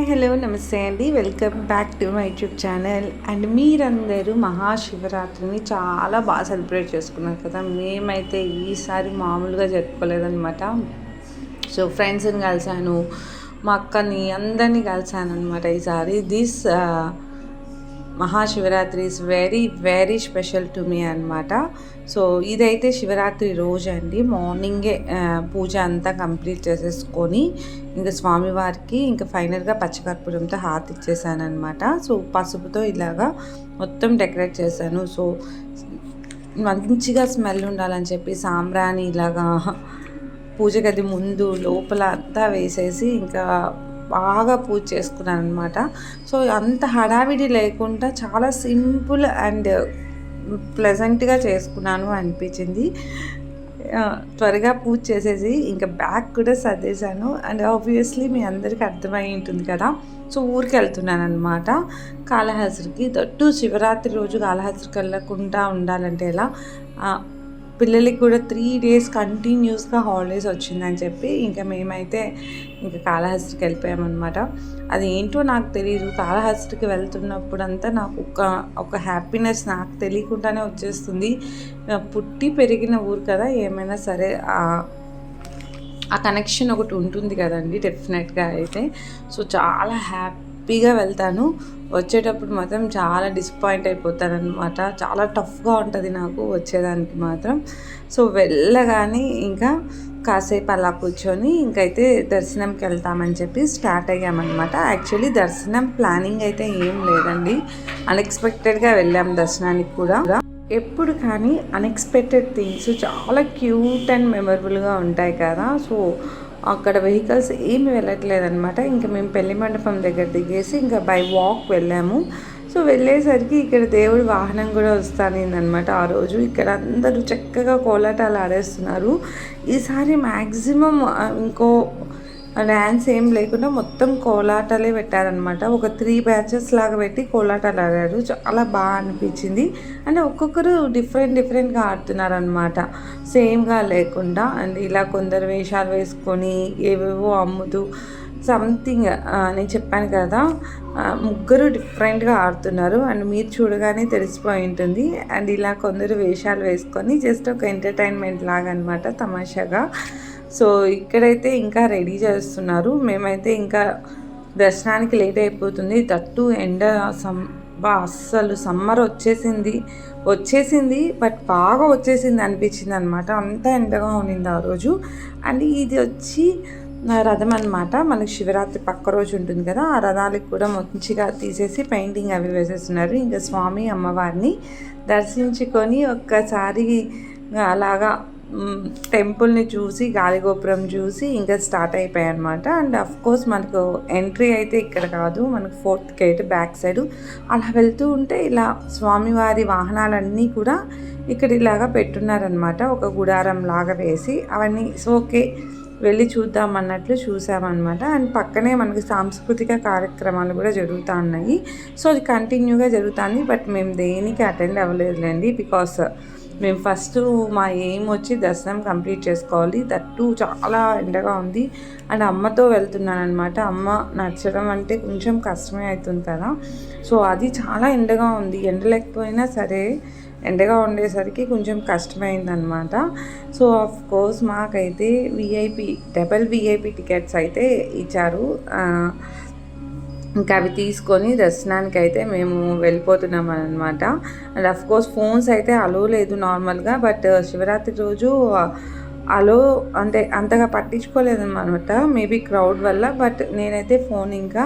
Hi hello నమస్తే అండి, welcome back to my YouTube channel. And మీరందరూ మహాశివరాత్రిని చాలా బాగా సెలబ్రేట్ చేసుకున్నారు కదా. మేమైతే ఈసారి మామూలుగా జరుపుకోలేదన్నమాట. సో ఫ్రెండ్స్ని కలిసాను, మా అక్కని అందరినీ కలిసాను అనమాట. ఈసారి this Mahashivratri is very very special to me అనమాట. సో ఇదైతే శివరాత్రి రోజు అండి. మార్నింగే పూజ అంతా కంప్లీట్ చేసేసుకొని ఇంకా స్వామివారికి ఇంకా ఫైనల్గా పచ్చకర్పూరంతో హారతి ఇచ్చేసాను అనమాట. సో పసుపుతో ఇలాగా మొత్తం డెకరేట్ చేశాను. సో మంచిగా స్మెల్ ఉండాలని చెప్పి సాంబ్రాణి ఇలాగా పూజ గది ముందు లోపల అంతా వేసేసి ఇంకా బాగా పూజ చేసుకున్నాను అనమాట. సో అంత హడావిడి లేకుండా చాలా సింపుల్ అండ్ ప్లెజెంట్గా చేసుకున్నాను అనిపించింది. త్వరగా పూజ చేసేసి ఇంకా బ్యాగ్ కూడా సర్దేశాను. అండ్ ఆబ్వియస్లీ మీ అందరికీ అర్థమై ఉంటుంది కదా. సో ఊరికి వెళ్తున్నాను అనమాట కాళహస్తికి. దట్టు శివరాత్రి రోజు కాళహస్తికి వెళ్ళకుండా ఉండాలంటే ఎలా, పిల్లలకి కూడా 3 days కంటిన్యూస్గా హాలిడేస్ వచ్చిందని చెప్పి ఇంకా మేమైతే ఇంకా కాళహస్తికి వెళ్ళిపోయామన్నమాట. అది ఏంటో నాకు తెలియదు, కాళహస్తికి వెళ్తున్నప్పుడు అంతా నాకు ఒక హ్యాపీనెస్ నాకు తెలియకుండానే వచ్చేస్తుంది. పుట్టి పెరిగిన ఊరు కదా, ఏమైనా సరే ఆ కనెక్షన్ ఒకటి ఉంటుంది కదండి డెఫినెట్గా అయితే. సో చాలా హ్యాపీగా వెళ్తాను. వచ్చేటప్పుడు మాత్రం చాలా డిసప్పాయింట్ అయిపోతాను అనమాట. చాలా టఫ్గా ఉంటుంది నాకు వచ్చేదానికి మాత్రం. సో వెళ్ళగానే ఇంకా కాసేపు అలా కూర్చొని ఇంకైతే దర్శనంకి వెళ్తామని చెప్పి స్టార్ట్ అయ్యామన్నమాట. యాక్చువల్లీ దర్శనం ప్లానింగ్ అయితే ఏం లేదండి, అన్ఎక్స్పెక్టెడ్గా వెళ్ళాం దర్శనానికి కూడా. ఎప్పుడు కానీ అన్ఎక్స్పెక్టెడ్ థింగ్స్ చాలా క్యూట్ అండ్ మెమరబుల్గా ఉంటాయి కదా. సో అక్కడ వెహికల్స్ ఏమి వెళ్ళట్లేదన్నమాట. ఇంకా మేము పెళ్లి మండపం దగ్గర దిగేసి ఇంకా బై వాక్ వెళ్ళాము. సో వెళ్ళేసరికి ఇక్కడ దేవుడి వాహనం కూడా వస్తానిందనమాట. ఆ రోజు ఇక్కడ అందరూ చక్కగా కోలాటాలు ఆడేస్తున్నారు. ఈసారి మ్యాక్సిమం ఇంకో డ్యాన్స్ ఏం లేకుండా మొత్తం కోలాటాలే పెట్టారనమాట. ఒక 3 batches లాగా పెట్టి కోలాటాలు ఆడారు. చాలా బాగా అనిపించింది. అంటే ఒక్కొక్కరు డిఫరెంట్గా ఆడుతున్నారు అనమాట, సేమ్గా లేకుండా. అండ్ ఇలా కొందరు వేషాలు వేసుకొని ఏవేవో అమ్ముతూ సంథింగ్ నేను చెప్పాను కదా, ముగ్గురు డిఫరెంట్గా ఆడుతున్నారు. అండ్ మీరు చూడగానే తెలిసిపోయి ఉంటుంది. అండ్ ఇలా కొందరు వేషాలు వేసుకొని జస్ట్ ఒక ఎంటర్టైన్మెంట్ లాగా అనమాట, తమాషాగా. సో ఇక్కడైతే ఇంకా రెడీ చేస్తున్నారు. మేమైతే ఇంకా దర్శనానికి లేట్ అయిపోతుంది. తట్టు ఎండ అస్సలు సమ్మర్ వచ్చేసింది బట్ బాగా వచ్చేసింది అనిపించింది అనమాట. అంత ఎండగా ఉన్నింది ఆ రోజు. అండ్ ఇది వచ్చి రథం అనమాట. మనకి శివరాత్రి పక్క రోజు ఉంటుంది కదా, ఆ రథాలకు కూడా మంచిగా తీసేసి పెయింటింగ్ అవి వేసేస్తున్నారు. ఇంకా స్వామి అమ్మవారిని దర్శించుకొని ఒక్కసారి అలాగా టెంపుల్ని చూసి గాలిగోపురం చూసి ఇంకా స్టార్ట్ అయిపోయాయి అనమాట. అండ్ అఫ్కోర్స్ మనకు ఎంట్రీ అయితే ఇక్కడ కాదు, మనకు 4th gate బ్యాక్ సైడ్ అలా వెళ్తూ ఉంటే ఇలా స్వామివారి వాహనాలన్నీ కూడా ఇక్కడ ఇలాగా పెట్టున్నారనమాట, ఒక గుడారం లాగా వేసి. అవన్నీ ఓకే వెళ్ళి చూద్దాం అన్నట్లు చూసామన్నమాట. అండ్ పక్కనే మనకి సాంస్కృతిక కార్యక్రమాలు కూడా జరుగుతూ ఉన్నాయి. సో అది కంటిన్యూగా జరుగుతుంది. బట్ మేము దేనికి అటెండ్ అవ్వలేదులేండి, బికాస్ మేము ఫస్ట్ మా ఎయిమ్ వచ్చి దర్శనం కంప్లీట్ చేసుకోవాలి. దట్టు చాలా ఎండగా ఉంది. అండ్ అమ్మతో వెళ్తున్నాను అనమాట. అమ్మ నడచడం అంటే కొంచెం కష్టమే అవుతుంది కదా. సో అది చాలా ఎండగా ఉంది. ఎండ లేకపోయినా సరే ఎండగా ఉండేసరికి కొంచెం కష్టమైందనమాట. సో ఆఫ్ కోర్స్ మాకైతే డబల్ విఐపి టికెట్స్ అయితే ఇచ్చారు. ఇంకా అవి తీసుకొని దర్శనానికి అయితే మేము వెళ్ళిపోతున్నాం అనమాట. అండ్ అఫ్కోర్స్ ఫోన్స్ అయితే అలో లేదు నార్మల్గా, బట్ శివరాత్రి రోజు అలో అంటే అంతగా పట్టించుకోలేదన్నమాట, మేబీ క్రౌడ్ వల్ల. బట్ నేనైతే ఫోన్ ఇంకా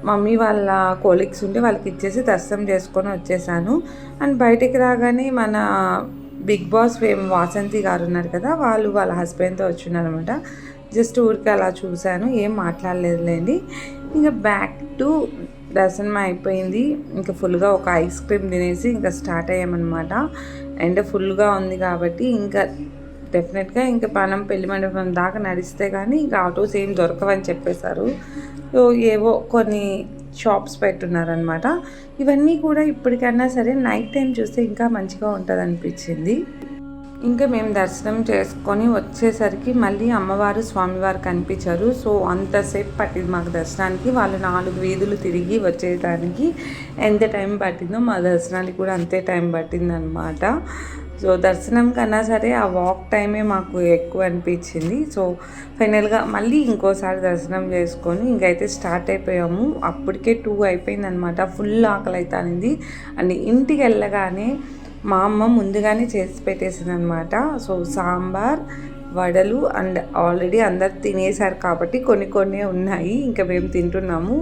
మమ్మీ వాళ్ళ కోలీగ్స్ ఉంటే వాళ్ళకి ఇచ్చేసి దర్శనం చేసుకొని వచ్చేసాను. అండ్ బయటికి రాగానే మన బిగ్ బాస్ ఫేమ్ వాసంతి గారు ఉన్నారు కదా, వాళ్ళ హస్బెండ్తో వచ్చిన్నారనమాట. జస్ట్ ఊరికి అలా చూశాను, ఏం మాట్లాడలేదులేండి. ఇంకా బ్యాక్ టు దర్శనం అయిపోయింది. ఇంకా ఫుల్గా ఒక ఐస్ క్రీమ్ తినేసి ఇంకా స్టార్ట్ అయ్యామన్నమాట. అండ్ ఫుల్గా ఉంది కాబట్టి ఇంకా డెఫినెట్గా ఇంకా మనం పెళ్లి మండపం దాకా నడిస్తే కానీ ఇంకా ఆటోస్ ఏం దొరకవని చెప్పేశారు. సో ఏవో కొన్ని షాప్స్ పెట్టున్నారనమాట. ఇవన్నీ కూడా ఇప్పటికైనా సరే నైట్ టైం చూస్తే ఇంకా మంచిగా ఉంటుంది అనిపించింది. ఇంకా మేము దర్శనం చేసుకొని వచ్చేసరికి మళ్ళీ అమ్మవారు స్వామివారు కనిపించారు. సో అంతసేపు పట్టింది మాకు దర్శనానికి. వాళ్ళు 4 వీధులు తిరిగి వచ్చేయడానికి ఎంత టైం పట్టిందో మా దర్శనానికి కూడా అంతే టైం పట్టిందనమాట. సో దర్శనం కన్నా సరే ఆ వాక్ టైమే మాకు ఎక్కువ అనిపించింది. సో ఫైనల్గా మళ్ళీ ఇంకోసారి దర్శనం చేసుకొని ఇంకైతే స్టార్ట్ అయిపోయాము. అప్పటికే 2 అయిపోయిందనమాట. ఫుల్ ఆకలి అవుతుంది. అండ్ ఇంటికి వెళ్ళగానే మా అమ్మ ముందుగానే చేసి పెట్టేసింది అనమాట. సో సాంబార్, వడలు అండ్ ఆల్రెడీ అందరు తినేసారు కాబట్టి కొన్ని ఉన్నాయి. ఇంకా మేము తింటున్నాము.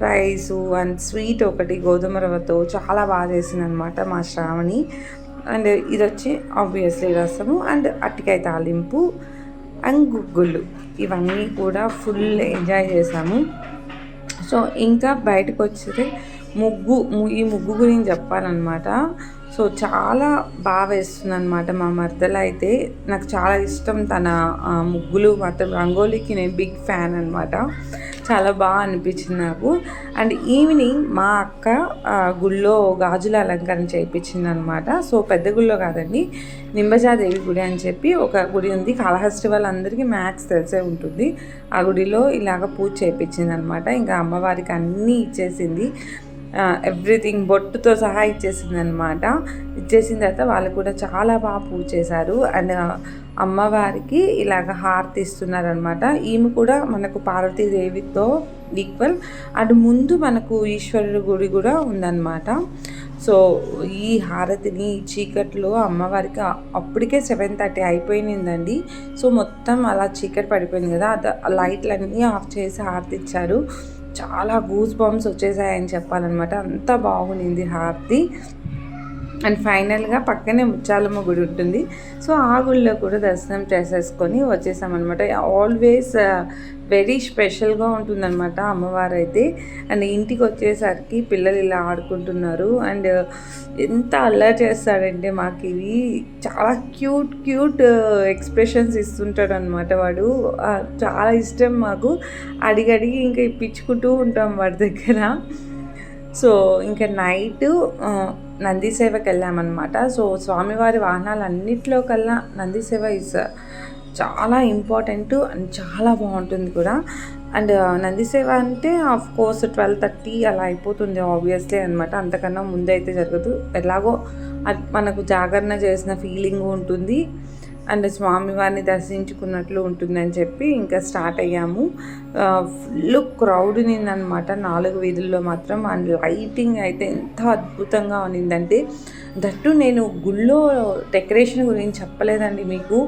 రైసు అండ్ స్వీట్ ఒకటి గోధుమ రవ్వతో చాలా బాగా చేసింది అనమాట మా శ్రావణి. అండ్ ఇది వచ్చి ఆబ్వియస్లీ రసము అండ్ అట్టికాయ తాలింపు అండ్ గుగ్గుళ్ళు, ఇవన్నీ కూడా ఫుల్ ఎంజాయ్ చేసాము. సో ఇంకా బయటకు వచ్చేది ఈ ముగ్గు గురించి చెప్పాలన్నమాట. సో చాలా బాగా వేస్తుంది అనమాట మా మరదలు అయితే. నాకు చాలా ఇష్టం తన ముగ్గులు మాత్రం. రంగోలీకి నేను బిగ్ ఫ్యాన్ అనమాట. చాలా బాగా అనిపించింది నాకు. అండ్ ఈవినింగ్ మా అక్క గుళ్ళో గాజుల అలంకరణ చేయించింది అనమాట. సో పెద్ద గుళ్ళో కాదండి, నింబజాదేవి గుడి అని చెప్పి ఒక గుడి ఉంది. కాళహస్తి వాళ్ళందరికీ మ్యాథ్స్ తెలిసే ఉంటుంది. ఆ గుడిలో ఇలాగ పూజ చేయించింది అనమాట. ఇంకా అమ్మవారికి అన్నీ ఇచ్చేసింది, ఎవ్రీథింగ్ బొట్టుతో సహా ఇచ్చేసింది అనమాట. ఇచ్చేసిన తర్వాత వాళ్ళు కూడా చాలా బాగా పూజ చేశారు. అండ్ అమ్మవారికి ఇలాగ హారతి ఇస్తున్నారనమాట. ఈమె కూడా మనకు పార్వతీదేవితో ఈక్వల్. అండ్ ముందు మనకు ఈశ్వరుడు గుడి కూడా ఉందన్నమాట. సో ఈ హారతిని చీకట్లో అమ్మవారికి అప్పటికే 7:30 అయిపోయిందండి. సో మొత్తం అలా చీకటి పడిపోయింది కదా, లైట్లన్నీ ఆఫ్ చేసి హారతి ఇచ్చారు. చాలా గూస్ బంప్స్ వచ్చేసాయని చెప్పాలన్నమాట. అంత బాగుంది హారతి. అండ్ ఫైనల్గా పక్కనే ముచ్చాలమ్మ గుడి ఉంటుంది. సో ఆ గుడిలో కూడా దర్శనం చేసేసుకొని వచ్చేసామన్నమాట. ఆల్వేస్ వెరీ స్పెషల్గా ఉంటుందన్నమాట అమ్మవారు అయితే. అండ్ ఇంటికి వచ్చేసరికి పిల్లలు ఇలా ఆడుకుంటున్నారు. అండ్ ఎంత అల్లరి చేస్తాడంటే మాకు ఇవి చాలా క్యూట్ ఎక్స్ప్రెషన్స్ ఇస్తుంటాడు అనమాట వాడు. చాలా ఇష్టం మాకు. అడిగి ఇంకా ఇప్పించుకుంటూ ఉంటాం వాడి దగ్గర. సో ఇంకా నైట్ నంది సేవకి వెళ్ళామన్నమాట. సో స్వామివారి వాహనాలు అన్నిట్లో కల్లా నంది సేవ ఇస్ చాలా ఇంపార్టెంట్ అండ్ చాలా బాగుంటుంది కూడా. అండ్ నంది సేవ అంటే ఆఫ్ కోర్స్ 12:30 అలా అయిపోతుంది ఆబ్వియస్లీ అనమాట. అంతకన్నా ముందైతే జరగదు. ఎలాగో మనకు జాగరణ చేసిన ఫీలింగ్ ఉంటుంది అండ్ స్వామివారిని దర్శించుకున్నట్లు ఉంటుందని చెప్పి ఇంకా స్టార్ట్ అయ్యాము. ఫుల్ క్రౌడ్ నిందనమాట 4 వీధుల్లో మాత్రం. అండ్ లైటింగ్ అయితే ఎంత అద్భుతంగా ఉన్నిందంటే, దట్టు నేను గుళ్ళో డెకరేషన్ గురించి చెప్పలేదండి మీకు.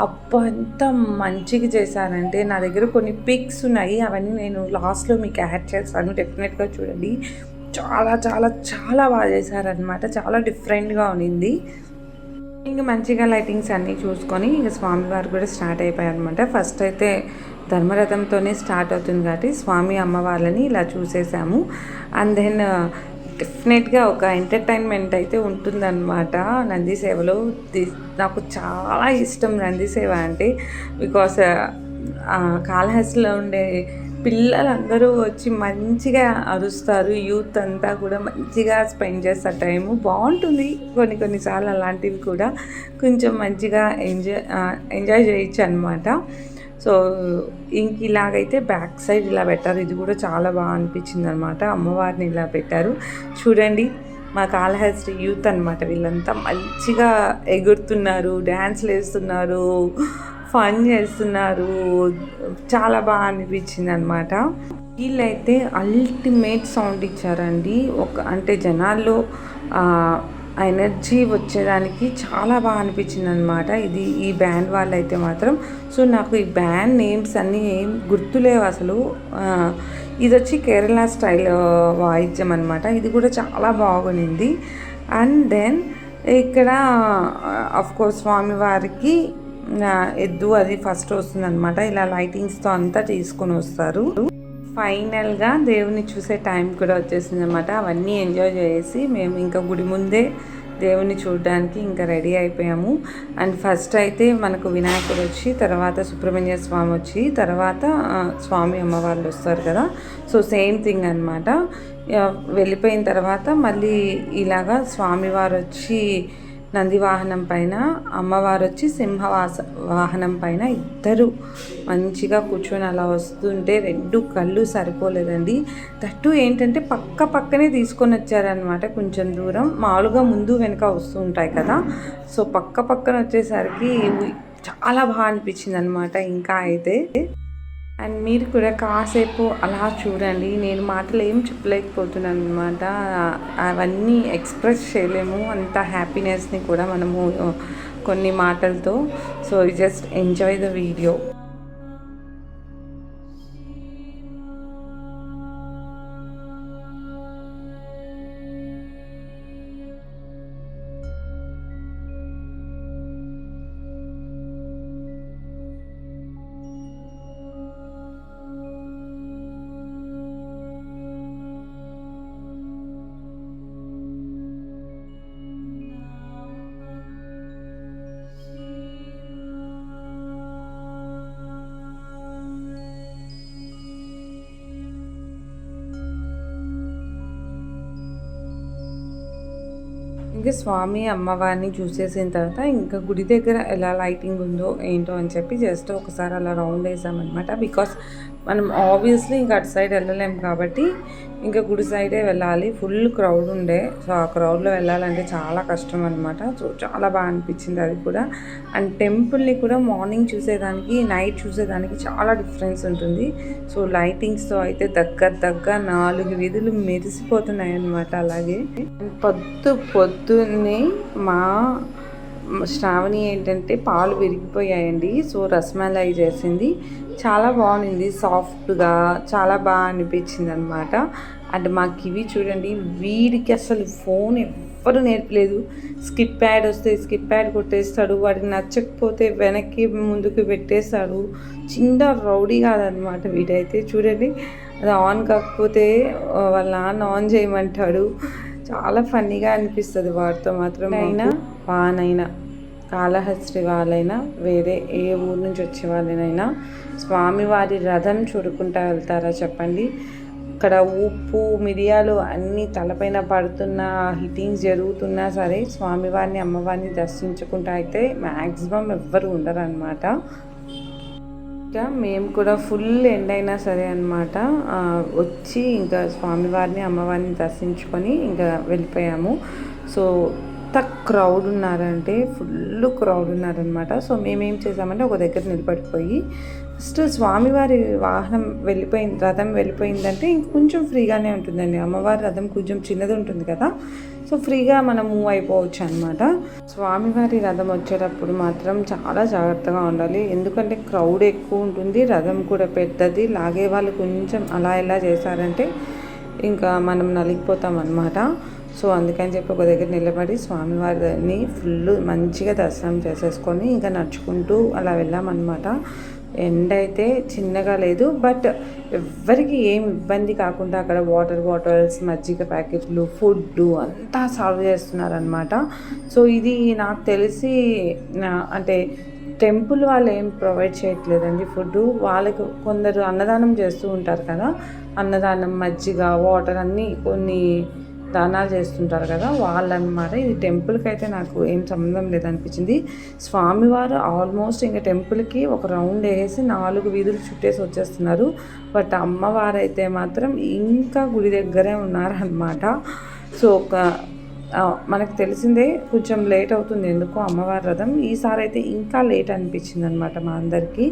అబ్బా ఎంత మంచిగా చేశారంటే, నా దగ్గర కొన్ని పిక్స్ ఉన్నాయి, అవన్నీ నేను లాస్ట్లో మీకు యాడ్ చేస్తాను, డెఫినెట్గా చూడండి. చాలా చాలా చాలా బాగా చేశారనమాట. చాలా డిఫరెంట్గా ఉన్నింది. ఇంక మంచిగా లైటింగ్స్ అన్నీ చూసుకొని ఇంక స్వామివారు కూడా స్టార్ట్ అయిపోయారు అనమాట. ఫస్ట్ అయితే ధర్మరథంతోనే స్టార్ట్ అవుతుంది కాబట్టి స్వామి అమ్మవార్లని ఇలా చూసేసాము. అండ్ దెన్ డెఫినెట్గా ఒక ఎంటర్టైన్మెంట్ అయితే ఉంటుందన్నమాట నంది సేవలో. నాకు చాలా ఇష్టం నంది సేవ అంటే. బికాస్ కాళహస్తిలో ఉండే పిల్లలందరూ వచ్చి మంచిగా అరుస్తారు. యూత్ అంతా కూడా మంచిగా స్పెండ్ చేస్తారు టైము. బాగుంటుంది. కొన్నిసార్లు అలాంటివి కూడా కొంచెం మంచిగా ఎంజాయ్ చేయొచ్చు అనమాట. సో ఇంక ఇలాగైతే బ్యాక్ సైడ్ ఇలా పెట్టారు. ఇది కూడా చాలా బాగా అనిపించింది అనమాట. అమ్మవారిని ఇలా పెట్టారు చూడండి. మా కాళహస్తి యూత్ అనమాట. వీళ్ళంతా మంచిగా ఎగురుతున్నారు, డ్యాన్స్లు వేస్తున్నారు, ఫన్ చేస్తున్నారు. చాలా బాగా అనిపించింది అనమాట. వీళ్ళైతే అల్టిమేట్ సౌండ్ ఇచ్చారండి. అంటే జనాల్లో ఎనర్జీ వచ్చేదానికి చాలా బాగా అనిపించింది అనమాట. ఈ బ్యాండ్ వాళ్ళు అయితే మాత్రం. సో నాకు ఈ బ్యాండ్ నేమ్స్ అన్నీ ఏం గుర్తులేవు అసలు. ఇది వచ్చి కేరళ స్టైల్ వాయిద్యం అనమాట. ఇది కూడా చాలా బాగుంది. అండ్ దెన్ ఇక్కడ అఫ్కోర్స్ స్వామివారికి ఎద్దు అది ఫస్ట్ వస్తుంది అనమాట. ఇలా లైటింగ్స్తో అంతా తీసుకొని వస్తారు. ఫైనల్గా దేవుని చూసే టైం కూడా వచ్చేసింది అనమాట. అవన్నీ ఎంజాయ్ చేసి మేము ఇంకా గుడి ముందే దేవుని చూడడానికి ఇంకా రెడీ అయిపోయాము. అండ్ ఫస్ట్ అయితే మనకు వినాయకుడు వచ్చి, తర్వాత సుబ్రహ్మణ్య స్వామి వచ్చి, తర్వాత స్వామి అమ్మవాళ్ళు వస్తారు కదా. సో సేమ్ థింగ్ అనమాట. వెళ్ళిపోయిన తర్వాత మళ్ళీ ఇలాగా స్వామివారు వచ్చి నంది వాహనం పైన, అమ్మవారు వచ్చి వాహనం పైన ఇద్దరు మంచిగా కూర్చొని అలా వస్తుంటే 2 కళ్ళు సరిపోలేదండి. దట్టు ఏంటంటే పక్కనే తీసుకొని వచ్చారనమాట. కొంచెం దూరం మామూలుగా ముందు వెనుక వస్తూ ఉంటాయి కదా, సో పక్కన వచ్చేసరికి చాలా బాగా అనిపించింది అనమాట. ఇంకా అయితే అండ్ మీరు కూడా కాసేపు అలా చూడండి. నేను మాటలు ఏం చెప్పలేకపోతున్నాను అనమాట. అవన్నీ ఎక్స్ప్రెస్ చేయలేము అంత హ్యాపీనెస్ని కూడా మనము కొన్ని మాటలతో. So just enjoy the video. ఇంకా స్వామి అమ్మవారిని చూసేసిన తర్వాత ఇంకా గుడి దగ్గర ఎలా లైటింగ్ ఉందో ఏంటో అని చెప్పి జస్ట్ ఒకసారి అలా రౌండ్ వేసామన్నమాట. బికాస్ మనం ఆబ్వియస్లీ ఇంకా అటు సైడ్ వెళ్ళలేము కాబట్టి ఇంకా గుడి సైడే వెళ్ళాలి. ఫుల్ క్రౌడ్ ఉండే, సో ఆ క్రౌడ్లో వెళ్ళాలంటే చాలా కష్టం అనమాట. సో చాలా బాగా అనిపించింది అది కూడా. అండ్ టెంపుల్ని కూడా మార్నింగ్ చూసేదానికి నైట్ చూసేదానికి చాలా డిఫరెన్స్ ఉంటుంది. సో లైటింగ్స్తో అయితే దగ్గర 4 వీధులు మెరిసిపోతున్నాయి అన్నమాట. అలాగే పొద్దున్నే మా శ్రావణి ఏంటంటే పాలు విరిగిపోయాయండి. సో రసమలై చేసింది, చాలా బాగుంది, సాఫ్ట్గా చాలా బాగా అనిపించింది అనమాట. అండ్ మాకు ఇవి చూడండి, వీడికి అసలు ఫోన్ ఎవ్వరు నేర్పలేదు. స్కిప్ ప్యాడ్ వస్తే స్కిప్ ప్యాడ్ కొట్టేస్తాడు, వాడికి నచ్చకపోతే వెనక్కి ముందుకు పెట్టేస్తాడు. చిన్న రౌడీ కాదనమాట వీడైతే. చూడండి, అది ఆన్ కాకపోతే వాళ్ళ నాన్న ఆన్ చేయమంటాడు. చాలా ఫన్నీగా అనిపిస్తుంది వాటితో మాత్రం. వానైనా కాళహస్తి వాళ్ళైనా వేరే ఏ ఊరు నుంచి వచ్చే వాళ్ళైనా స్వామివారి రథం చూడుకుంటా వెళ్తారా చెప్పండి. ఇక్కడ ఉప్పు మిరియాలు అన్నీ తలపైన పడుతున్నా, హిట్టింగ్స్ జరుగుతున్నా సరే స్వామివారిని అమ్మవారిని దర్శించుకుంటా అయితే మ్యాక్సిమం ఎవ్వరు ఉండరు అనమాట. ఇంకా మేము కూడా ఫుల్ ఎండ్ అయినా సరే అనమాట వచ్చి ఇంకా స్వామివారిని అమ్మవారిని దర్శించుకొని ఇంకా వెళ్ళిపోయాము. సో క్రౌడ్ ఉన్నారంటే ఫుల్ క్రౌడ్ ఉన్నారనమాట. సో మేమేం చేసామంటే ఒక దగ్గర నిలబడిపోయి ఫస్ట్ స్వామివారి వాహనం రథం వెళ్ళిపోయిందంటే ఇంక కొంచెం ఫ్రీగానే ఉంటుందండి. అమ్మవారి రథం కొంచెం చిన్నది ఉంటుంది కదా, సో ఫ్రీగా మనం మూవ్ అయిపోవచ్చు అనమాట. స్వామివారి రథం వచ్చేటప్పుడు మాత్రం చాలా జాగ్రత్తగా ఉండాలి, ఎందుకంటే క్రౌడ్ ఎక్కువ ఉంటుంది, రథం కూడా పెద్దది. లాగే వాళ్ళు కొంచెం అలా ఎలా చేశారంటే ఇంకా మనం నలిగిపోతాం అనమాట. సో అందుకని చెప్పి ఒక దగ్గర నిలబడి స్వామివారిని ఫుల్ మంచిగా దర్శనం చేసేసుకొని ఇంకా నడుచుకుంటూ అలా వెళ్ళామన్నమాట. ఎండ అయితే చిన్నగా లేదు, బట్ ఎవ్వరికి ఏం ఇబ్బంది కాకుండా అక్కడ వాటర్ బాటిల్స్, మజ్జిగ ప్యాకెట్లు, ఫుడ్ అంతా సర్వ్ చేస్తున్నారనమాట. సో ఇది నాకు తెలిసి అంటే టెంపుల్ వాళ్ళు ఏం ప్రొవైడ్ చేయట్లేదండి ఫుడ్. వాళ్ళకి కొందరు అన్నదానం చేస్తూ ఉంటారు కదా, అన్నదానం, మజ్జిగ, వాటర్ అన్నీ కొన్ని దానాలు చేస్తుంటారు కదా వాళ్ళనమాట. ఇది టెంపుల్కి అయితే నాకు ఏం సంబంధం లేదనిపించింది. స్వామివారు ఆల్మోస్ట్ ఇంకా టెంపుల్కి ఒక రౌండ్ వేసి 4 వీధులు చుట్టేసి వచ్చేస్తున్నారు. బట్ అమ్మవారు అయితే మాత్రం ఇంకా గుడి దగ్గరే ఉన్నారనమాట. సో మనకు తెలిసిందే కొంచెం లేట్ అవుతుంది ఎందుకో అమ్మవారి రథం. ఈసారి అయితే ఇంకా లేట్ అనిపించింది అనమాట మా అందరికీ.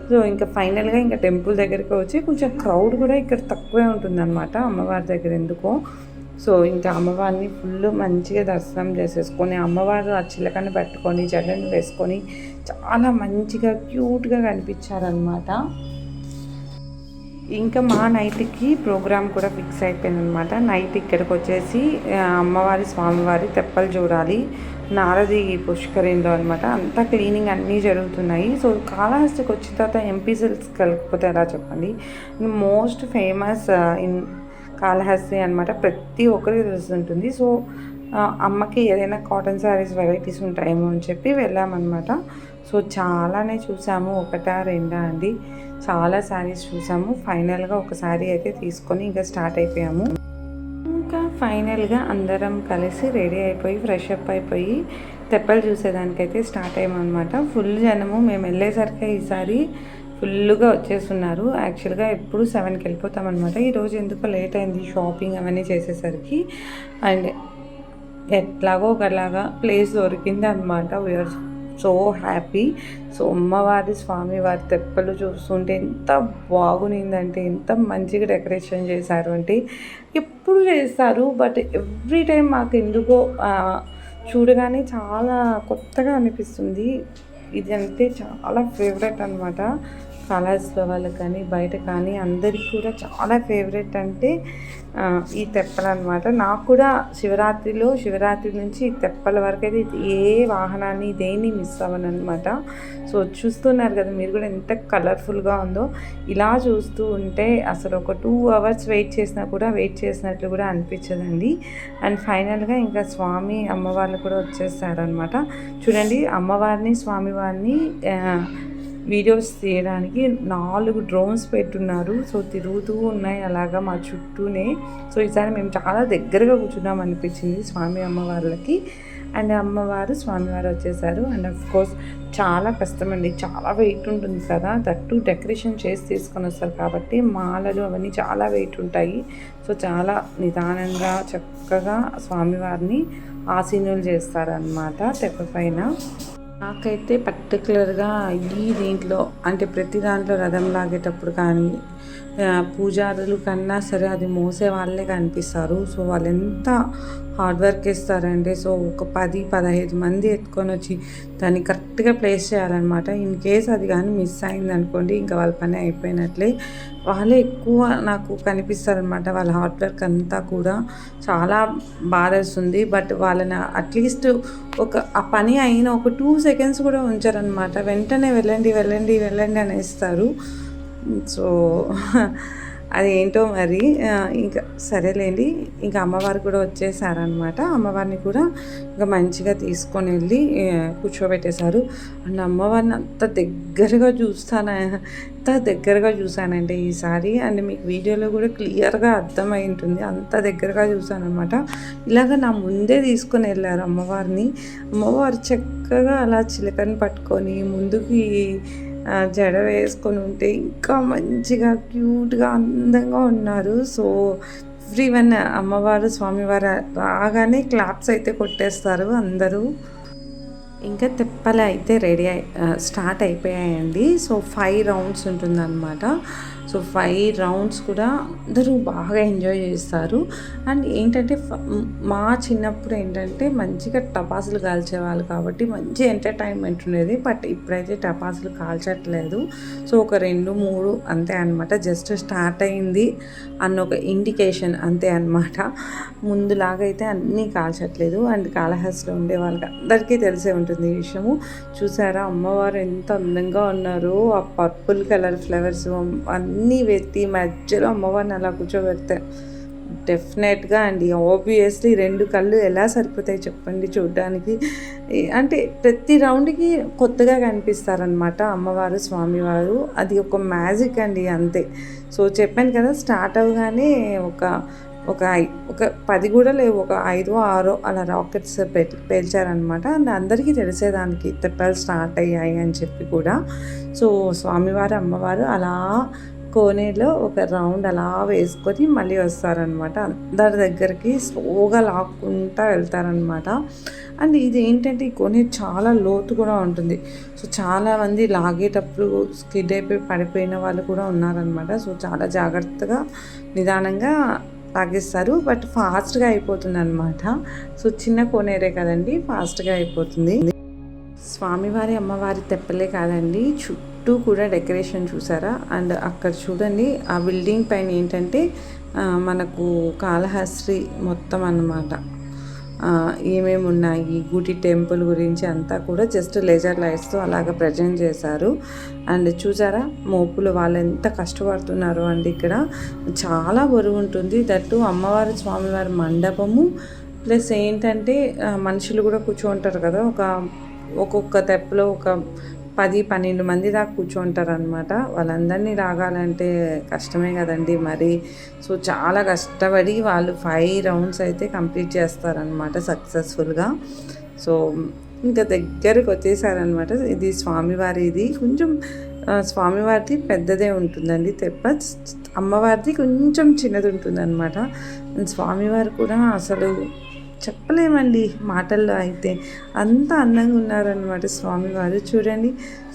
సో ఇంకా ఫైనల్గా ఇంకా టెంపుల్ దగ్గరికి వచ్చి కొంచెం క్రౌడ్ కూడా ఇక్కడ తక్కువే ఉంటుందన్నమాట అమ్మవారి దగ్గర ఎందుకో. సో ఇంకా అమ్మవారిని ఫుల్ మంచిగా దర్శనం చేసేసుకొని అమ్మవారు ఆ చిలకని పెట్టుకొని జడను వేసుకొని చాలా మంచిగా క్యూట్గా కనిపించారనమాట. ఇంకా మా నైట్కి ప్రోగ్రామ్ కూడా ఫిక్స్ అయిపోయిందనమాట. నైట్ ఇక్కడికి వచ్చేసి అమ్మవారి స్వామివారి తెప్పలు చూడాలి నారది పుష్కరిణిలో అనమాట. అంతా క్లీనింగ్ అన్నీ జరుగుతున్నాయి. సో కాళహస్తికి వచ్చిన తర్వాత ఎంపీ సిల్క్స్కి వెళ్ళకపోతే ఎలా చెప్పండి. మోస్ట్ ఫేమస్ ఇన్ కాళహస్తి అనమాట, ప్రతి ఒక్కరికి తెలుస్తుంటుంది. సో అమ్మకి ఏదైనా కాటన్ శారీస్ వెరైటీస్ ఉంటాయేమో అని చెప్పి వెళ్ళామన్నమాట. సో చాలానే చూసాము, 1-2 అండి, చాలా శారీస్ చూసాము. ఫైనల్గా ఒక శారీ అయితే తీసుకొని ఇంకా స్టార్ట్ అయిపోయాము. ఇంకా ఫైనల్గా అందరం కలిసి రెడీ అయిపోయి ఫ్రెష్ అప్ అయిపోయి తెప్పలు చూసేదానికైతే స్టార్ట్ అయ్యామన్నమాట. ఫుల్ జనము. మేము వెళ్ళేసరికి ఈసారి ఫుల్గా వచ్చేస్తున్నారు. యాక్చువల్గా ఎప్పుడు 7కి వెళ్ళిపోతామన్నమాట. ఈరోజు ఎందుకో లేట్ అయింది షాపింగ్ అవన్నీ చేసేసరికి. అండ్ ఎట్లాగో ఒకలాగా ప్లేస్ దొరికింది అనమాట. We are so happy. సో అమ్మవారి స్వామివారి తెప్పలు చూస్తుంటే ఎంత బాగునిందంటే, ఎంత మంచిగా డెకరేషన్ చేశారు అంటే ఎప్పుడు చేస్తారు, బట్ ఎవ్రీ టైం మాకు ఎందుకో చూడగానే చాలా కొత్తగా అనిపిస్తుంది. ఇది అంటే చాలా ఫేవరెట్ అనమాట. కలర్స్లో వాళ్ళకి కానీ బయట కానీ అందరికీ కూడా చాలా ఫేవరెట్ అంటే ఈ తెప్పలు అనమాట. నాకు కూడా శివరాత్రి నుంచి ఈ తెప్పల వరకు అయితే ఏ వాహనాన్ని దేన్ని మిస్ అవ్వను అనమాట. సో చూస్తున్నారు కదా మీరు కూడా ఎంత కలర్ఫుల్గా ఉందో. ఇలా చూస్తూ ఉంటే అసలు ఒక 2 hours వెయిట్ చేసినా కూడా వెయిట్ చేసినట్లు కూడా అనిపించదండి. అండ్ ఫైనల్గా ఇంకా స్వామి అమ్మవార్లు కూడా వచ్చేసారనమాట. చూడండి, అమ్మవారిని స్వామివారిని వీడియోస్ తీయడానికి 4 డ్రోన్స్ పెట్టున్నారు. సో తిరుగుతూ ఉన్నాయి అలాగా మా చుట్టూనే. సో ఈసారి మేము చాలా దగ్గరగా కూర్చున్నాం అనిపించింది స్వామి అమ్మవార్లకి. అండ్ అమ్మవారు స్వామివారు వచ్చేసారు. అండ్ కోర్స్ చాలా కష్టమండి, చాలా వెయిట్ ఉంటుంది కదా. దట్టు డెకరేషన్ చేసి తీసుకొని వస్తారు కాబట్టి మాలలు అవన్నీ చాలా వెయిట్ ఉంటాయి. సో చాలా నిదానంగా చక్కగా స్వామివారిని ఆసీనులు చేస్తారనమాట తెప్ప పైన. నాకైతే పర్టికులర్గా దీంట్లో అంటే ప్రతి దాంట్లో రథం లాగేటప్పుడు కానీ పూజారులు కన్నా సరే అది మోసే వాళ్ళే కనిపిస్తారు. సో వాళ్ళు ఎంత హార్డ్ వర్క్ ఇస్తారంటే, సో ఒక 10-15 మంది ఎత్తుకొని వచ్చి దాన్ని కరెక్ట్గా ప్లేస్ చేయాలన్నమాట. ఇన్ కేస్ అది కానీ మిస్ అయింది అనుకోండి, ఇంకా వాళ్ళ పని అయిపోయినట్లే. వాళ్ళే ఎక్కువ నాకు కనిపిస్తారనమాట. వాళ్ళ హార్డ్ వర్క్ అంతా కూడా చాలా బాధేస్తుంది. బట్ వాళ్ళని అట్లీస్ట్ ఆ పని అయిన ఒక 2 seconds కూడా ఉంచారనమాట. వెంటనే వెళ్ళండి అనేస్తారు. సో అదేంటో మరి. ఇంకా సరేలేండి, ఇంకా అమ్మవారు కూడా వచ్చేసారనమాట. అమ్మవారిని కూడా ఇంకా మంచిగా తీసుకొని వెళ్ళి కూర్చోబెట్టేశారు. అండ్ అమ్మవారిని అంత దగ్గరగా చూసానంటే ఈసారి. అండ్ మీకు వీడియోలో కూడా క్లియర్గా అర్థమై ఉంటుంది, అంత దగ్గరగా చూసానమాట. ఇలాగ నా ముందే తీసుకొని వెళ్ళారు అమ్మవారిని. అమ్మవారు చక్కగా అలా చిలకని పట్టుకొని ముందుకి జడ వేసుకొని ఉంటే ఇంకా మంచిగా క్యూట్గా అందంగా ఉన్నారు. సో ఎవ్రీవన్ అమ్మవారు స్వామివారు రాగానే క్లాప్స్ అయితే కొట్టేస్తారు అందరూ. ఇంకా తెప్పలు అయితే స్టార్ట్ అయిపోయాయండి. సో 5 rounds ఉంటుందన్నమాట. సో 5 rounds కూడా అందరూ బాగా ఎంజాయ్ చేస్తారు. అండ్ ఏంటంటే మా చిన్నప్పుడు ఏంటంటే మంచిగా టపాసులు కాల్చేవాళ్ళు కాబట్టి మంచి ఎంటర్టైన్మెంట్ ఉండేది. బట్ ఇప్పుడైతే టపాసులు కాల్చట్లేదు. సో ఒక 2-3 అంతే అనమాట. జస్ట్ స్టార్ట్ అయింది అన్న ఒక ఇండికేషన్ అంతే అనమాట. ముందులాగా అయితే అన్నీ కాల్చట్లేదు. అండ్ కాళహస్తిలో ఉండే వాళ్ళకి అందరికీ తెలిసే ఉంటుంది ఈ విషయము. చూసారా అమ్మవారు ఎంత అందంగా ఉన్నారో. ఆ పర్పుల్ కలర్ ఫ్లవర్స్ అన్నీ వెత్తి మధ్యలో అమ్మవారిని అలా కూర్చోబెడితే డెఫినెట్గా అండి ఆబ్వియస్లీ 2 కళ్ళు ఎలా సరిపోతాయి చెప్పండి చూడడానికి. అంటే ప్రతి రౌండ్కి కొత్తగా కనిపిస్తారనమాట అమ్మవారు స్వామివారు. అది ఒక మ్యాజిక్ అండి అంతే. సో చెప్పాను కదా, స్టార్ట్ అవగానే ఒక 10 కూడా లేవు, ఒక 5-6 అలా రాకెట్స్ పేల్చారనమాట. అండ్ అందరికీ తెలిసేదానికి తెప్పలు స్టార్ట్ అయ్యాయి అని చెప్పి కూడా. సో స్వామివారు అమ్మవారు అలా కోనేలో ఒక రౌండ్ అలా వేసుకొని మళ్ళీ వస్తారనమాట. అందరి దగ్గరికి స్లోగా లాక్కుంటూ వెళ్తారనమాట. అండ్ ఇది ఏంటంటే ఈ కోనే చాలా లోతు కూడా ఉంటుంది. సో చాలామంది లాగేటప్పుడు స్కిడ్ అయిపోయి పడిపోయిన వాళ్ళు కూడా ఉన్నారనమాట. సో చాలా జాగ్రత్తగా నిదానంగా లాగేస్తారు. బట్ ఫాస్ట్గా అయిపోతుంది అనమాట. సో చిన్న కోనేరే కదండి, ఫాస్ట్గా అయిపోతుంది. స్వామివారి అమ్మవారి తెప్పలే కాదండి, చుట్టూ కూడా డెకరేషన్ చూసారా. అండ్ అక్కడ చూడండి ఆ బిల్డింగ్ పైన ఏంటంటే మనకు కాళహస్తి మొత్తం అన్నమాట. ఏమేమి ఉన్నాయి గుడి టెంపుల్ గురించి అంతా కూడా జస్ట్ లేజర్ లైట్స్తో అలాగ ప్రజెంట్ చేశారు. అండ్ చూసారా మోపులు వాళ్ళు ఎంత కష్టపడుతున్నారు అండి. ఇక్కడ చాలా బరువు ఉంటుంది. దట్టు అమ్మవారి స్వామివారి మండపము ప్లస్ ఏంటంటే మనుషులు కూడా కూర్చుంటారు కదా. ఒక్కొక్క తెప్పలో ఒక 10-12 మంది దాకా కూర్చుంటారనమాట. వాళ్ళందరినీ లాగాలంటే కష్టమే కదండీ మరి. సో చాలా కష్టపడి వాళ్ళు 5 రౌండ్స్ అయితే కంప్లీట్ చేస్తారనమాట సక్సెస్ఫుల్గా. సో ఇంకా దగ్గరకు వచ్చేసారనమాట. ఇది స్వామివారిది కొంచెం స్వామివారిది పెద్దదే ఉంటుందండి తెప్ప, అమ్మవారిది కొంచెం చిన్నది ఉంటుందన్నమాట. స్వామివారు కూడా అసలు చెప్పలేమండి మాటల్లో అయితే, అంత అందంగా ఉన్నారనమాట స్వామివారు. చూడండి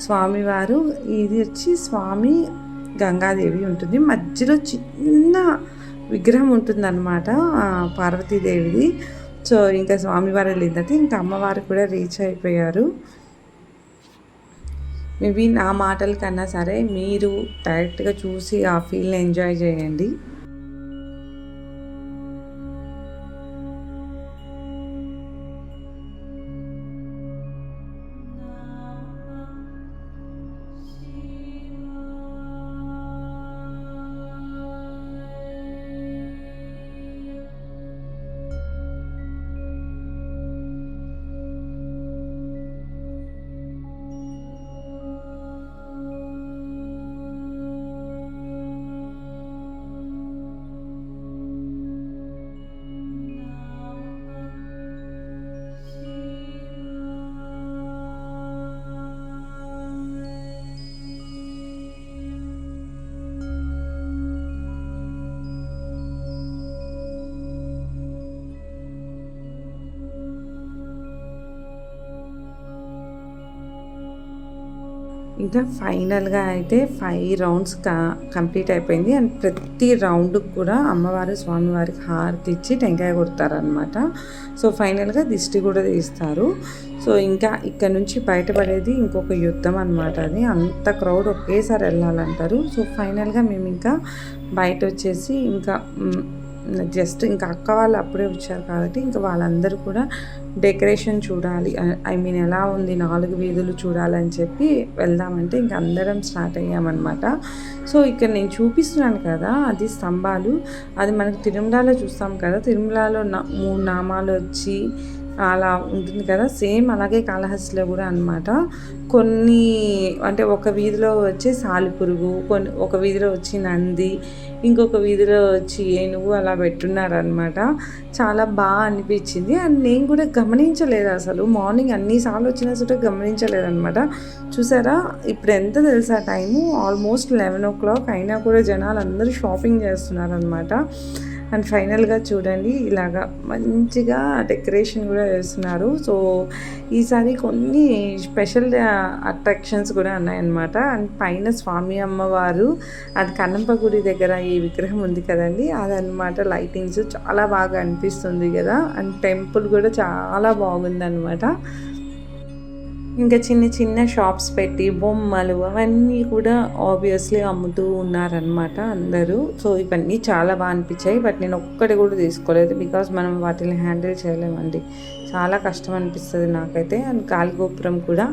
స్వామివారు, ఇది వచ్చి స్వామి గంగాదేవి ఉంటుంది, మధ్యలో చిన్న విగ్రహం ఉంటుందన్నమాట పార్వతీదేవిది. సో ఇంకా స్వామివారు వెళ్ళిన తర్వాత ఇంకా అమ్మవారు కూడా రీచ్ అయిపోయారు. మేబీ నా మాటల కన్నా సరే మీరు డైరెక్ట్గా చూసి ఆ ఫీల్ని ఎంజాయ్ చేయండి. ఇంకా ఫైనల్గా అయితే 5 రౌండ్స్ కంప్లీట్ అయిపోయింది. అండ్ ప్రతి రౌండ్కి కూడా అమ్మవారు స్వామివారికి హారతి ఇచ్చి టెంకాయ కొడతారనమాట. సో ఫైనల్గా దిష్టి కూడా తీస్తారు. సో ఇంకా ఇక్కడ నుంచి బయటపడేది ఇంకొక యుద్ధం అనమాట. అది అంత క్రౌడ్ ఒకేసారి వెళ్ళాలంటారు. సో ఫైనల్గా మేము ఇంకా బయట వచ్చేసి ఇంకా జస్ట్ ఇంకా అక్క వాళ్ళు అప్పుడే వచ్చారు కాబట్టి ఇంకా వాళ్ళందరూ కూడా డెకరేషన్ చూడాలి, ఐ మీన్ ఎలా ఉంది 4 వీధులు చూడాలని చెప్పి వెళ్దామంటే ఇంకా అందరం స్టార్ట్ అయ్యామన్నమాట. సో ఇక్కడ నేను చూపిస్తున్నాను కదా, అది స్తంభాలు. అది మనకు తిరుమలలో చూస్తాం కదా, తిరుమలలో 3 నామాలు వచ్చి అలా ఉంటుంది కదా, సేమ్ అలాగే కాళహస్తిలో కూడా అనమాట. కొన్ని అంటే ఒక వీధిలో వచ్చి సాలిపురుగు, ఒక వీధిలో వచ్చి నంది, ఇంకొక వీధిలో వచ్చి ఏనుగు అలా పెట్టున్నారనమాట. చాలా బాగా అనిపించింది. అండ్ నేను కూడా గమనించలేదు అసలు, మార్నింగ్ అన్నిసార్లు వచ్చినా సరే గమనించలేదన్నమాట. చూసారా ఇప్పుడు ఎంత తెలుసా టైము, ఆల్మోస్ట్ 11 o'clock అయినా కూడా జనాలు అందరూ షాపింగ్ చేస్తున్నారనమాట. అండ్ ఫైనల్గా చూడండి ఇలాగా మంచిగా డెకరేషన్ కూడా చేస్తున్నారు. సో ఈసారి కొన్ని స్పెషల్ అట్రాక్షన్స్ కూడా ఉన్నాయన్నమాట. అండ్ పైన స్వామి అమ్మవారు, అది కన్నంప గుడి దగ్గర ఈ విగ్రహం ఉంది కదండి, అదనమాట. లైటింగ్స్ చాలా బాగా అనిపిస్తుంది కదా. అండ్ టెంపుల్ కూడా చాలా బాగుందన్నమాట. ఇంకా చిన్న చిన్న షాప్స్ పెట్టి బొమ్మలు అవన్నీ కూడా ఆబ్వియస్లీ అమ్ముతూ ఉన్నారనమాట అందరూ. సో ఇవన్నీ చాలా బాగా అనిపించాయి. బట్ నేను ఒక్కటి కూడా తీసుకోలేదు, బికాజ్ మనం వాటిని హ్యాండిల్ చేయలేమండి, చాలా కష్టం అనిపిస్తుంది నాకైతే. అండ్ గాలిగోపురం కూడా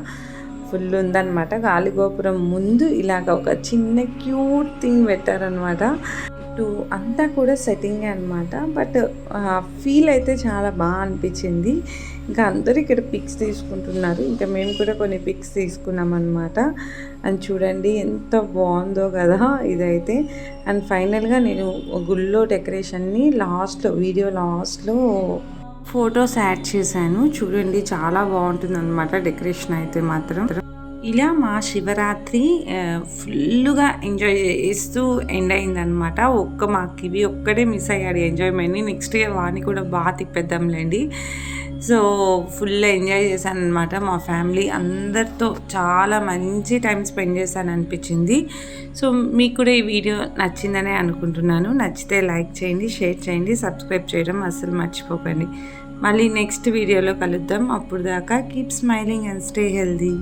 ఫుల్ ఉందన్నమాట. గాలిగోపురం ముందు ఇలాగ ఒక చిన్న క్యూట్ థింగ్ పెట్టారనమాట. ఇటు అంతా కూడా సెట్టింగే అనమాట. బట్ ఫీల్ అయితే చాలా బాగా అనిపించింది. ఇంకా అందరూ ఇక్కడ పిక్స్ తీసుకుంటున్నారు, ఇంకా మేము కూడా కొన్ని పిక్స్ తీసుకున్నాం అనమాట. అండ్ చూడండి ఎంత బాగుందో కదా ఇదైతే. అండ్ ఫైనల్గా నేను గుళ్ళో డెకరేషన్ని వీడియో లాస్ట్లో ఫొటోస్ యాడ్ చేశాను, చూడండి చాలా బాగుంటుంది అనమాట డెకరేషన్ అయితే మాత్రం. ఇలా మా శివరాత్రి ఫుల్గా ఎంజాయ్ చేస్తూ ఎండ్ అయిందనమాట. మాకు ఇవి ఒక్కడే మిస్ అయ్యాడు ఎంజాయ్మెంట్ని. నెక్స్ట్ ఇయర్ వాడిని కూడా బాగా తిప్పేద్దాంలేండి. సో ఫుల్ ఎంజాయ్ చేశాను అనమాట. మా ఫ్యామిలీ అందరితో చాలా మంచి టైం స్పెండ్ చేశాను అనిపించింది. సో మీకు కూడా ఈ వీడియో నచ్చిందనే అనుకుంటున్నాను. నచ్చితే లైక్ చేయండి, షేర్ చేయండి, సబ్స్క్రైబ్ చేయడం అస్సలు మర్చిపోకండి. మళ్ళీ నెక్స్ట్ వీడియోలో కలుద్దాం. అప్పుడు దాకా keep smiling and stay healthy.